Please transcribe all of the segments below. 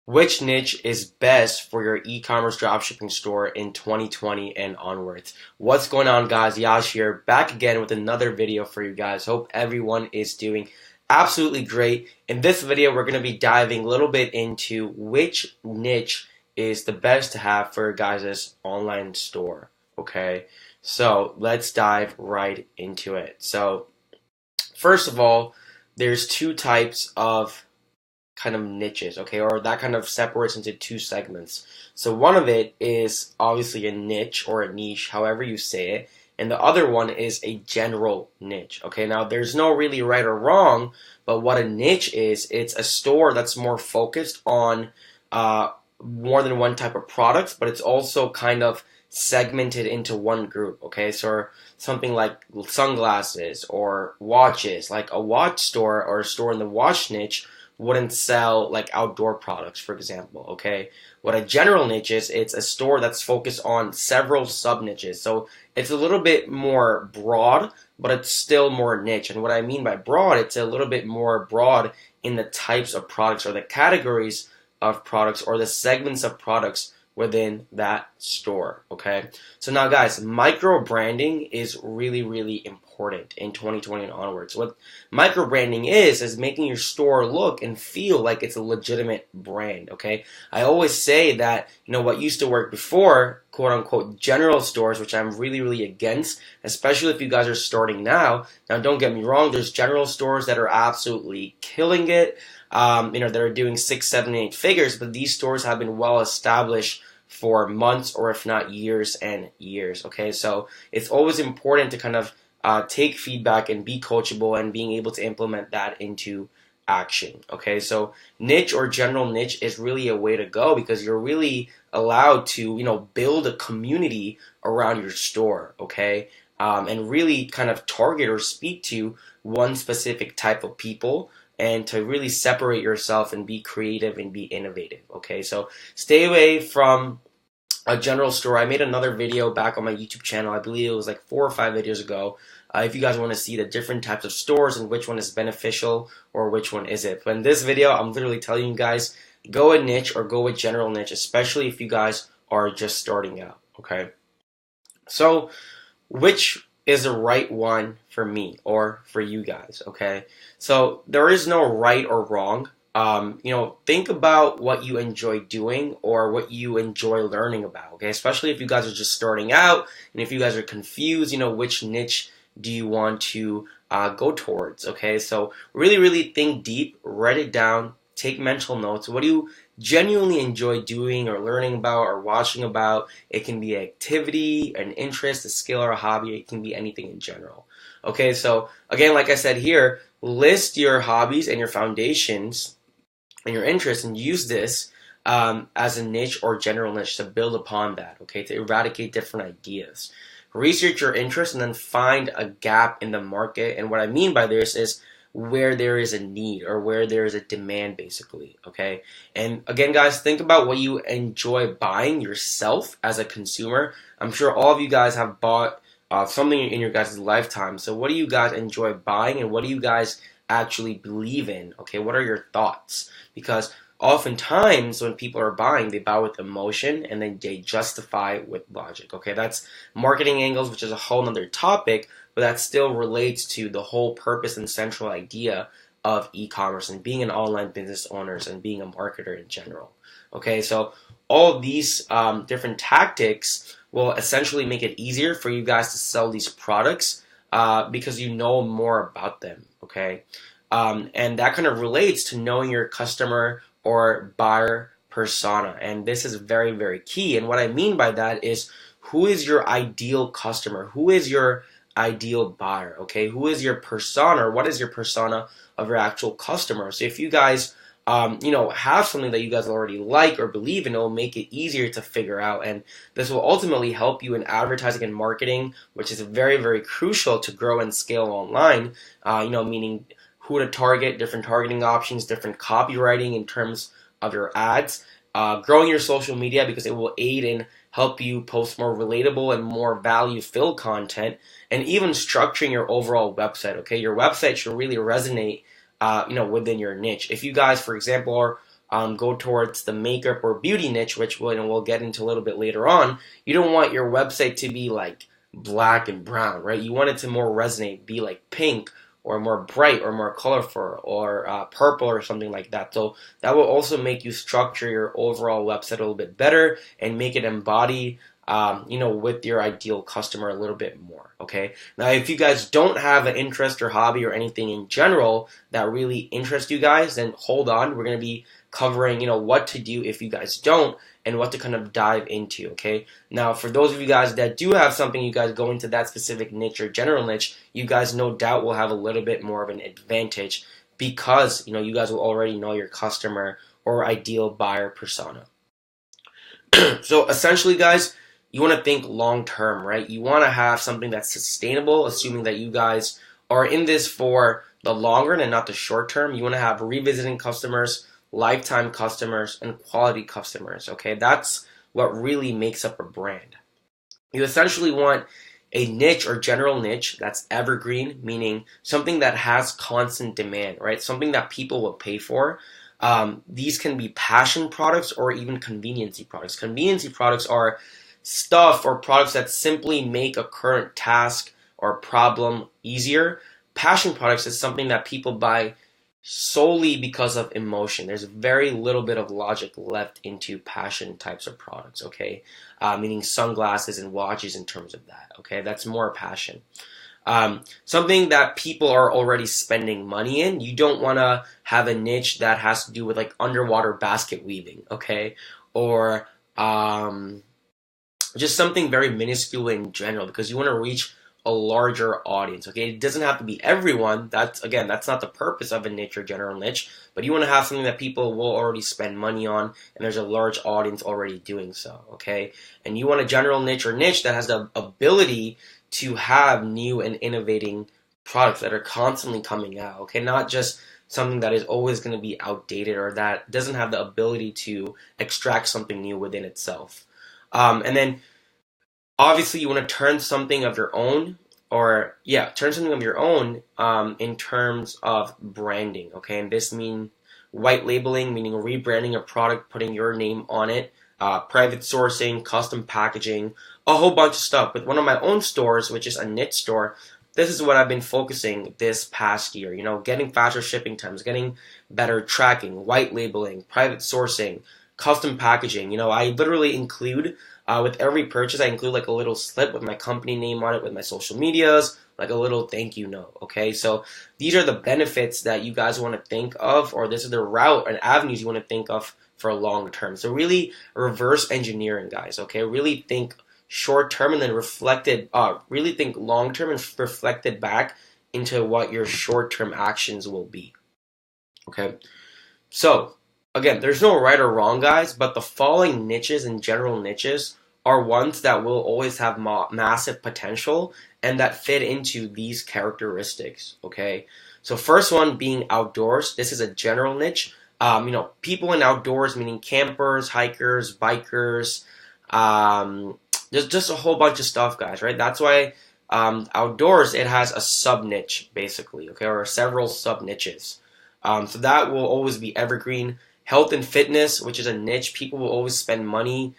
Which niche is best for your e-commerce dropshipping store in 2020 and onwards? What's going on, guys? Yash here, back again with another video for you guys. Hope everyone is doing absolutely great. In this video, we're going to be diving a little bit into which niche is the best to have for your guys' online store. Okay, so let's dive right into it. So first of all, there's two types of kind of niches, okay, or that kind of separates into two segments. So one of it is obviously a niche or a niche, however you say it, and the other one is a general niche. Okay, now there's no really right or wrong, but what a niche is, it's a store that's more focused on more than one type of products, but it's also kind of segmented into one group. Okay, so something like sunglasses or watches, like a watch store or a store in the watch niche wouldn't sell like outdoor products, for example. Okay, what a general niche is, it's a store that's focused on several sub niches. So it's a little bit more broad, but it's still more niche. And what I mean by broad, it's a little bit more broad in the types of products or the categories of products or the segments of products within that store. Okay, so now guys, micro branding is really important in 2020 and onwards. What micro branding is making your store look and feel like it's a legitimate brand. Okay, I always say that, you know, what used to work before, quote unquote, general stores, which I'm really against, especially if you guys are starting now. Now don't get me wrong, there's general stores that are absolutely killing it, that are doing 6, 7, 8 figures, but these stores have been well established for months or if not years and years. Okay, so it's always important to kind of take feedback and be coachable and being able to implement that into action. Okay, so niche or general niche is really a way to go because you're really allowed to, build a community around your store. Okay, and really kind of target or speak to one specific type of people, and to really separate yourself and be creative and be innovative. Okay, so stay away from a general store. I made another video back on my YouTube channel. I believe it was like 4 or 5 videos ago. If you guys want to see the different types of stores and which one is beneficial or which one isn't. But in this video, I'm literally telling you guys, go with niche or go with general niche, especially if you guys are just starting out. Okay, so which is the right one for me or for you guys? Okay, so there is no right or wrong. Think about what you enjoy doing or what you enjoy learning about. Okay, especially if you guys are just starting out and if you guys are confused, which niche do you want to go towards? Okay, so really think deep, write it down, take mental notes. What do you genuinely enjoy doing or learning about or watching about? It can be an activity, an interest, a skill, or a hobby. It can be anything in general. Okay, so again, like I said here, list your hobbies and your foundations and your interests and use this as a niche or general niche to build upon that. Okay, to eradicate different ideas. Research your interest and then find a gap in the market. And what I mean by this is where there is a need or where there is a demand, basically. Okay, and again, guys, think about what you enjoy buying yourself as a consumer. I'm sure all of you guys have bought something in your guys' lifetime. So what do you guys enjoy buying and what do you guys actually believe in? Okay, what are your thoughts? Because oftentimes when people are buying, they buy with emotion and then they justify with logic. Okay, that's marketing angles, which is a whole nother topic, but that still relates to the whole purpose and central idea of e-commerce and being an online business owner and being a marketer in general. Okay, so all of these different tactics will essentially make it easier for you guys to sell these products because you know more about them. Okay, and that kind of relates to knowing your customer or buyer persona, and this is very key. And what I mean by that is, who is your ideal customer? Who is your ideal buyer? Okay, who is your persona, or what is your persona of your actual customer? So if you guys have something that you guys already like or believe in, it'll make it easier to figure out, and this will ultimately help you in advertising and marketing, which is very crucial to grow and scale online. Meaning who to target, different targeting options, different copywriting in terms of your ads, growing your social media because it will aid in help you post more relatable and more value-filled content, and even structuring your overall website. Okay, your website should really resonate, within your niche. If you guys, for example, are go towards the makeup or beauty niche, which we'll get into a little bit later on, you don't want your website to be like black and brown, right? You want it to more resonate, be like pink or more bright or more colorful or purple or something like that. So that will also make you structure your overall website a little bit better and make it embody with your ideal customer a little bit more, okay? Now, if you guys don't have an interest or hobby or anything in general that really interests you guys, then hold on. We're going to be covering, what to do if you guys don't and what to kind of dive into, okay? Now, for those of you guys that do have something, you guys go into that specific niche or general niche, you guys no doubt will have a little bit more of an advantage because, you guys will already know your customer or ideal buyer persona. So essentially, guys, you want to think long term, right? You want to have something that's sustainable, assuming that you guys are in this for the long run and not the short term. You want to have revisiting customers, lifetime customers, and quality customers, okay? That's what really makes up a brand. You essentially want a niche or general niche that's evergreen, meaning something that has constant demand, right? Something that people will pay for. These can be passion products or even conveniency products. Conveniency products are stuff or products that simply make a current task or problem easier. Passion products is something that people buy solely because of emotion. There's very little bit of logic left into passion types of products, okay? Meaning sunglasses and watches in terms of that, okay? That's more passion. Something that people are already spending money in. You don't want to have a niche that has to do with like underwater basket weaving, okay? Or just something very minuscule in general because you want to reach a larger audience, okay? It doesn't have to be everyone. That's not the purpose of a niche or general niche, but you want to have something that people will already spend money on and there's a large audience already doing so, okay? And you want a general niche or niche that has the ability to have new and innovating products that are constantly coming out, okay? Not just something that is always going to be outdated or that doesn't have the ability to extract something new within itself. And then obviously you want to turn something of your own in terms of branding, okay? And this means white labeling, meaning rebranding a product, putting your name on it, private sourcing, custom packaging, a whole bunch of stuff. With one of my own stores, which is a knit store, this is what I've been focusing this past year, getting faster shipping times, getting better tracking, white labeling, private sourcing, custom packaging. I literally include with every purchase, I include like a little slip with my company name on it, with my social medias, like a little thank you note, okay? So these are the benefits that you guys want to think of, or this is the route and avenues you want to think of for long term. So really reverse engineering, guys, okay? Really think short term and then really think long term and reflect it back into what your short term actions will be, okay? So again, there's no right or wrong, guys, but the following niches and general niches are ones that will always have massive potential and that fit into these characteristics, okay? So first one being outdoors. This is a general niche. People in outdoors, meaning campers, hikers, bikers, there's just a whole bunch of stuff, guys, right? That's why outdoors, it has a sub-niche, basically, okay, or several sub-niches. So that will always be evergreen. Health and fitness, which is a niche, people will always spend money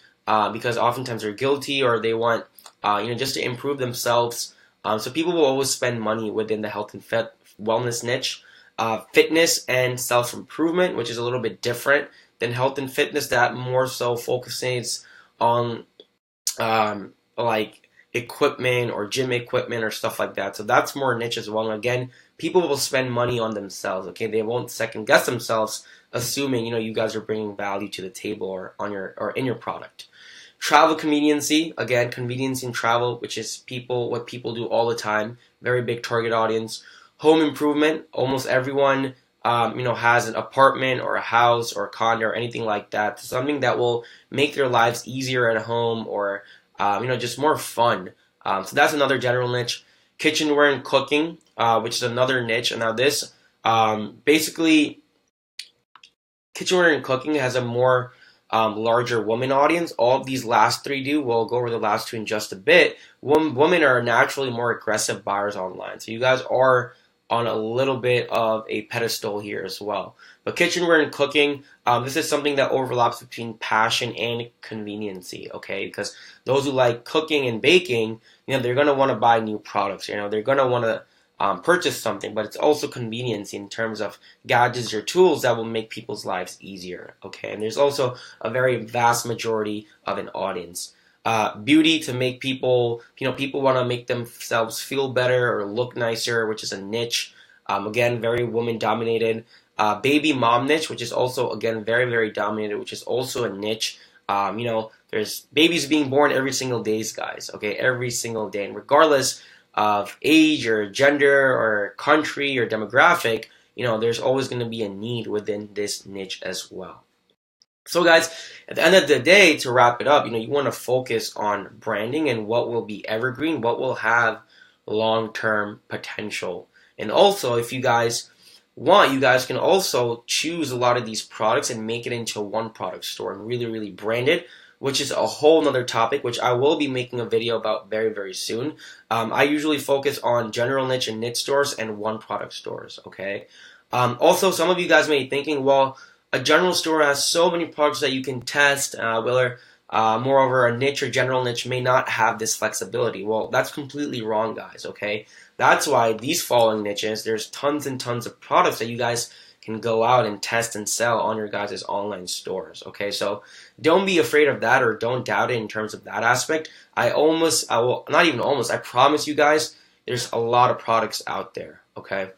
because oftentimes they're guilty or they want, just to improve themselves. So people will always spend money within the health and wellness niche. Fitness and self-improvement, which is a little bit different than health and fitness, that more so focuses on like equipment or gym equipment or stuff like that. So that's more niche as well. And again, people will spend money on themselves, okay? They won't second guess themselves, assuming, you guys are bringing value to the table or in your product. Travel conveniency, again, convenience in travel, which is what people do all the time. Very big target audience. Home improvement, almost everyone has an apartment or a house or a condo or anything like that. Something that will make their lives easier at home or just more fun. So that's another general niche. Kitchenware and cooking, which is another niche. And now this, basically, kitchenware and cooking has a more larger woman audience. All of these last three do. We'll go over the last two in just a bit. Women are naturally more aggressive buyers online. So you guys are on a little bit of a pedestal here as well. But kitchenware and cooking, this is something that overlaps between passion and conveniency, okay? Because those who like cooking and baking, they're going to want to buy new products. They're going to want to purchase something, but it's also convenience in terms of gadgets or tools that will make people's lives easier, okay? And there's also a very vast majority of an audience. Beauty, to make people, people want to make themselves feel better or look nicer, which is a niche. Again, very woman dominated. Baby mom niche, which is also, again, very, very dominated, which is also a niche. There's babies being born every single day, guys, okay? Every single day. And regardless of age or gender or country or demographic, there's always going to be a need within this niche as well. So guys, at the end of the day, to wrap it up, you want to focus on branding and what will be evergreen, what will have long-term potential. And also, if you guys want, you guys can also choose a lot of these products and make it into one product store and really, really brand it, which is a whole nother topic, which I will be making a video about very, very soon. I usually focus on general niche and niche stores and one product stores, okay? Also, some of you guys may be thinking, well, a general store has so many products that you can test, moreover, a niche or general niche may not have this flexibility. Well, that's completely wrong, guys, okay? That's why these following niches, there's tons and tons of products that you guys can go out and test and sell on your guys' online stores, okay? So don't be afraid of that or don't doubt it in terms of that aspect. I promise you guys, there's a lot of products out there, okay?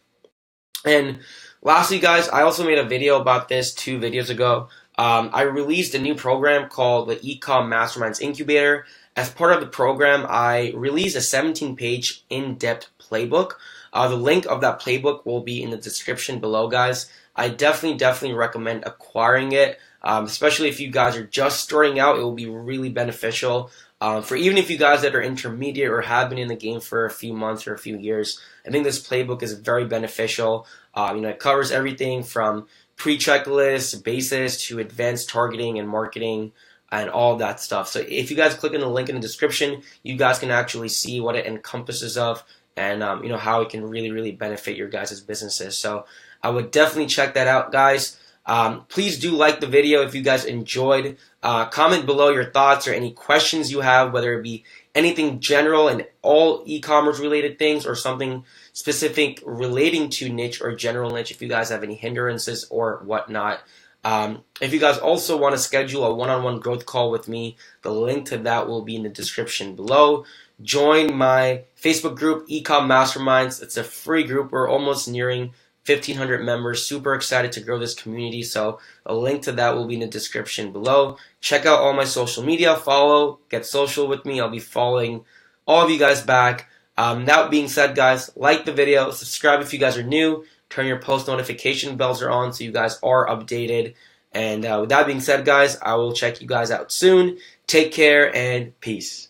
And lastly, guys, I also made a video about this 2 videos ago. I released a new program called the Ecom Masterminds Incubator. As part of the program, I released a 17-page in-depth playbook. The link of that playbook will be in the description below, guys. I definitely recommend acquiring it, especially if you guys are just starting out. It will be really beneficial. For even if you guys that are intermediate or have been in the game for a few months or a few years, I think this playbook is very beneficial. It covers everything from pre-checklist, basis to advanced targeting and marketing and all that stuff. So if you guys click on the link in the description, you guys can actually see what it encompasses of and how it can really, really benefit your guys' businesses. So I would definitely check that out, guys. Please do like the video if you guys enjoyed. Comment below your thoughts or any questions you have, whether it be anything general and all e-commerce related things or something specific relating to niche or general niche, if you guys have any hindrances or whatnot. If you guys also want to schedule a one-on-one growth call with me, the link to that will be in the description below. Join my Facebook group, Ecom Masterminds. It's a free group. We're almost nearing 1,500 members. Super excited to grow this community. So a link to that will be in the description below. Check out all my social media. Follow, get social with me. I'll be following all of you guys back. That being said, guys, like the video, subscribe if you guys are new, turn your post notification bells are on so you guys are updated. And with that being said, guys, I will check you guys out soon. Take care and peace.